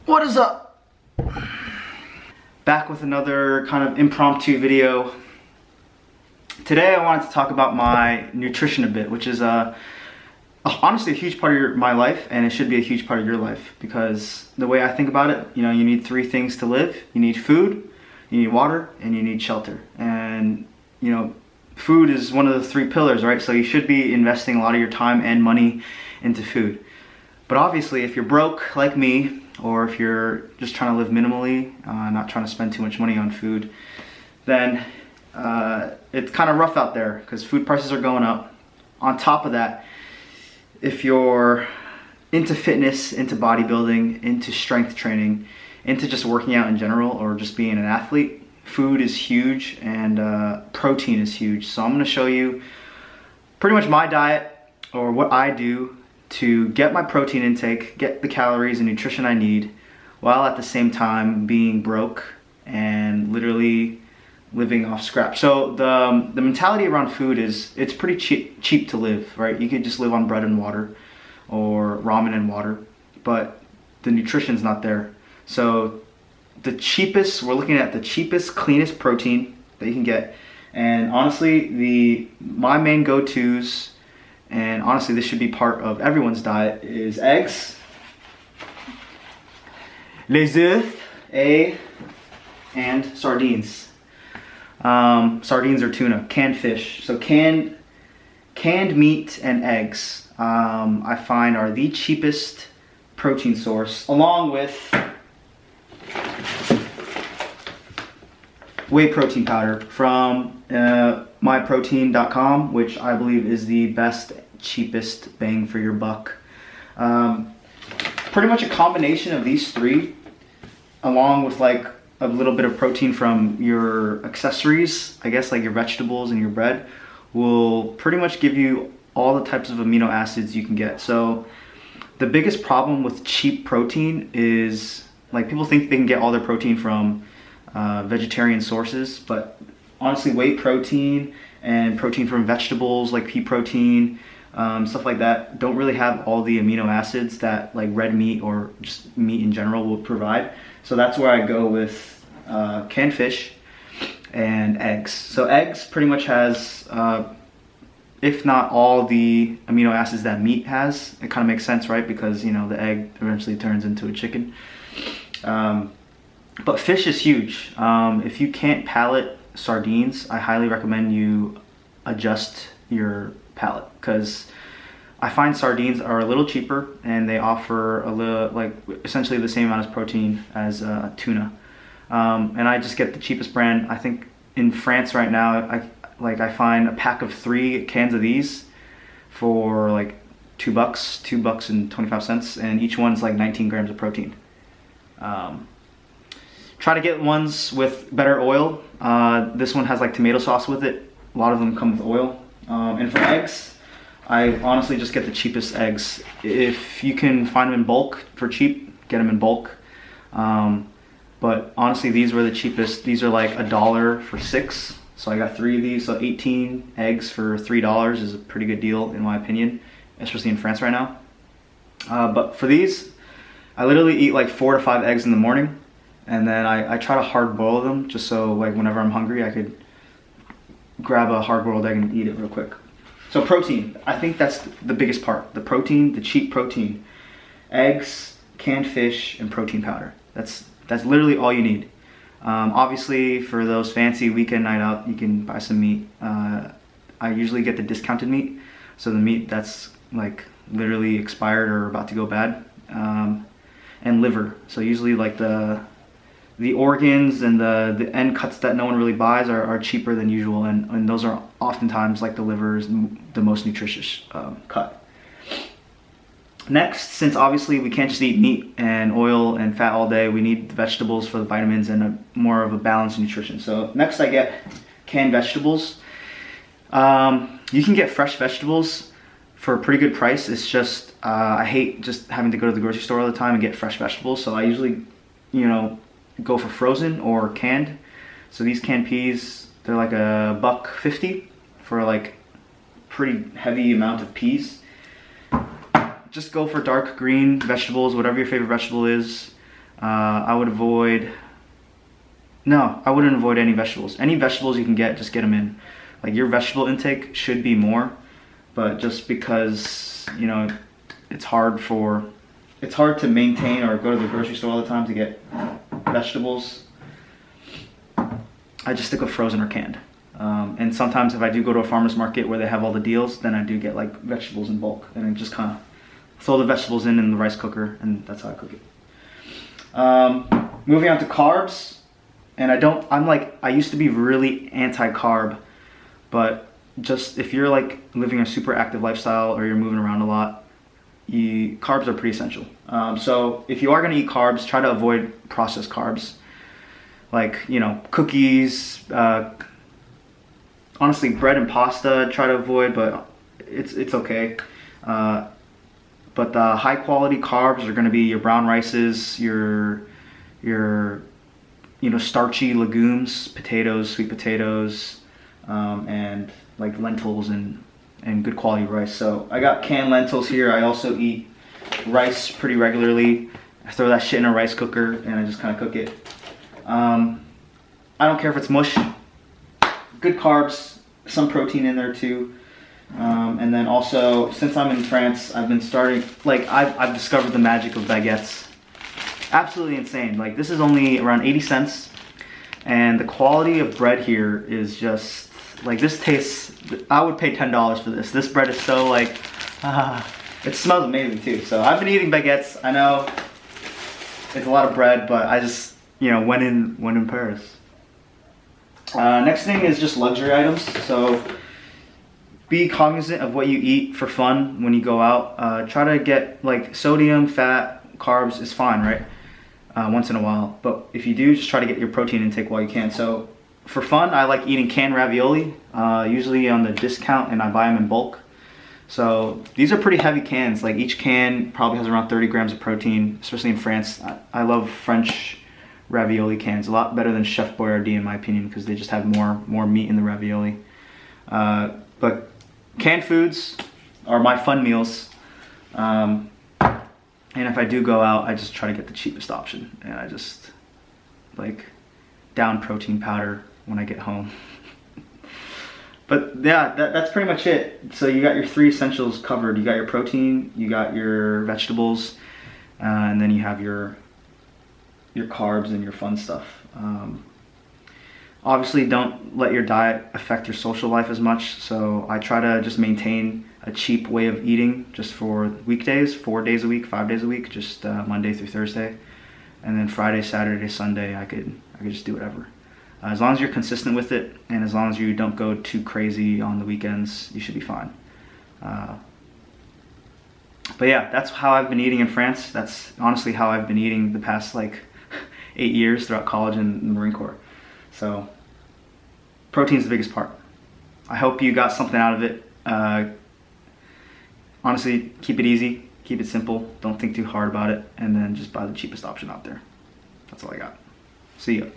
What is up? Back with another kind of impromptu video. Today I wanted to talk about my nutrition a bit, which is honestly a huge part of my life, and it should be a huge part of your life, because the way I think about it, you know, you need three things to live. You need food, you need water, and you need shelter. And you know, food is one of the three pillars, right? So you should be investing a lot of your time and money into food. But obviously, if you're broke like me, or if you're just trying to live minimally, not trying to spend too much money on food, then it's kind of rough out there because food prices are going up. On top of that, if you're into fitness, into bodybuilding, into strength training, into just working out in general, or just being an athlete, food is huge, and protein is huge. So I'm going to show you pretty much my diet, or what I do to get my protein intake, get the calories and nutrition I need, while at the same time being broke and literally living off scraps. So the mentality around food is it's pretty cheap to live, right? You could just live on bread and water, or ramen and water, but the nutrition's not there. So the cheapest, we're looking at the cheapest, cleanest protein that you can get. And honestly, my main go-tos, and honestly this should be part of everyone's diet, is eggs, les œufs, and sardines. Sardines or tuna, canned fish. So canned meat and eggs, I find are the cheapest protein source, along with whey protein powder from myprotein.com, which I believe is the best, cheapest bang for your buck. Pretty much a combination of these three, along with like a little bit of protein from your accessories, I guess, like your vegetables and your bread, will pretty much give you all the types of amino acids you can get. So the biggest problem with cheap protein is, like, people think they can get all their protein from vegetarian sources, but honestly, whey protein and protein from vegetables like pea protein, stuff like that, don't really have all the amino acids that like red meat or just meat in general will provide. So that's where I go with canned fish and eggs. So eggs pretty much has, if not all the amino acids that meat has. It kind of makes sense, right? Because, you know, the egg eventually turns into a chicken. But fish is huge. If you can't palate sardines, I highly recommend you adjust your palate, because I find sardines are a little cheaper and they offer a little, like, essentially the same amount of protein as tuna. And I just get the cheapest brand. I think in France right now, I find a pack of 3 cans of these for like $2.25, and each one's like 19 grams of protein. Try to get ones with better oil. This one has like tomato sauce with it. A lot of them come with oil. And for eggs, I honestly just get the cheapest eggs. If you can find them in bulk for cheap, get them in bulk. But honestly, these were the cheapest. These are like $1 for 6. So I got 3 of these, so 18 eggs for $3 is a pretty good deal in my opinion, especially in France right now. But for these, I literally eat like 4 to 5 eggs in the morning. And then I try to hard boil them, just so like whenever I'm hungry I could grab a hard boiled egg and eat it real quick. So protein, I think that's the biggest part. The protein, the cheap protein. Eggs, canned fish, and protein powder. That's literally all you need. Obviously for those fancy weekend night out, you can buy some meat. I usually get the discounted meat. So the meat that's like literally expired or about to go bad. And liver. So usually like the organs and the end cuts that no one really buys are cheaper than usual, and those are oftentimes, like the liver, is the most nutritious cut. Next, since obviously we can't just eat meat and oil and fat all day, we need the vegetables for the vitamins and more of a balanced nutrition. So next I get canned vegetables. You can get fresh vegetables for a pretty good price. It's just I hate just having to go to the grocery store all the time and get fresh vegetables, so I usually, you know, go for frozen or canned. So these canned peas, they're like $1.50 for like pretty heavy amount of peas. just go for dark green vegetables, whatever your favorite vegetable is. I wouldn't avoid any vegetables. Any vegetables you can get, just get them in. Like, your vegetable intake should be more, but just because, you know, it's hard to maintain or go to the grocery store all the time to get vegetables, I just stick with frozen or canned. And sometimes if I do go to a farmer's market where they have all the deals, then I do get like vegetables in bulk, and I just kind of throw the vegetables in the rice cooker, and that's how I cook it. Moving on to carbs, and I used to be really anti-carb, but just if you're like living a super active lifestyle or you're moving around a lot, carbs are pretty essential. So if you are going to eat carbs, try to avoid processed carbs, like, you know, cookies, honestly, bread and pasta, try to avoid, but it's okay. But the high quality carbs are going to be your brown rices, your you know, starchy legumes, potatoes, sweet potatoes, and like lentils and good quality rice. So I got canned lentils here. I also eat rice pretty regularly. I throw that shit in a rice cooker and I just kind of cook it. I don't care if it's mush. Good carbs, some protein in there too. And then also, since I'm in France, I've been starting, like, I've discovered the magic of baguettes. Absolutely insane. Like, this is only around 80 cents, and the quality of bread here is just, like, this tastes, I would pay $10 for this. This bread is so, like, it smells amazing too. So I've been eating baguettes. I know it's a lot of bread, but I just, you know, when in Paris. Next thing is just luxury items. So be cognizant of what you eat for fun when you go out. Try to get, like, sodium, fat, carbs is fine, right? Once in a while. But if you do, just try to get your protein intake while you can. So for fun, I like eating canned ravioli, usually on the discount, and I buy them in bulk. So these are pretty heavy cans. Like, each can probably has around 30 grams of protein, especially in France. I love French ravioli cans. A lot better than Chef Boyardee, in my opinion, because they just have more meat in the ravioli. But canned foods are my fun meals. And if I do go out, I just try to get the cheapest option. And I just, like, down protein powder when I get home. But yeah, that's pretty much it. So you got your 3 essentials covered. You got your protein, you got your vegetables, and then you have your carbs and your fun stuff. Obviously, don't let your diet affect your social life as much. So I try to just maintain a cheap way of eating just for weekdays, 4 days a week, 5 days a week, just Monday through Thursday. And then Friday, Saturday, Sunday, I could just do whatever. As long as you're consistent with it, and as long as you don't go too crazy on the weekends, you should be fine. But yeah, that's how I've been eating in France. That's honestly how I've been eating the past, like, 8 years throughout college and the Marine Corps. So protein's the biggest part. I hope you got something out of it. Honestly, keep it easy, keep it simple, don't think too hard about it, and then just buy the cheapest option out there. That's all I got. See ya.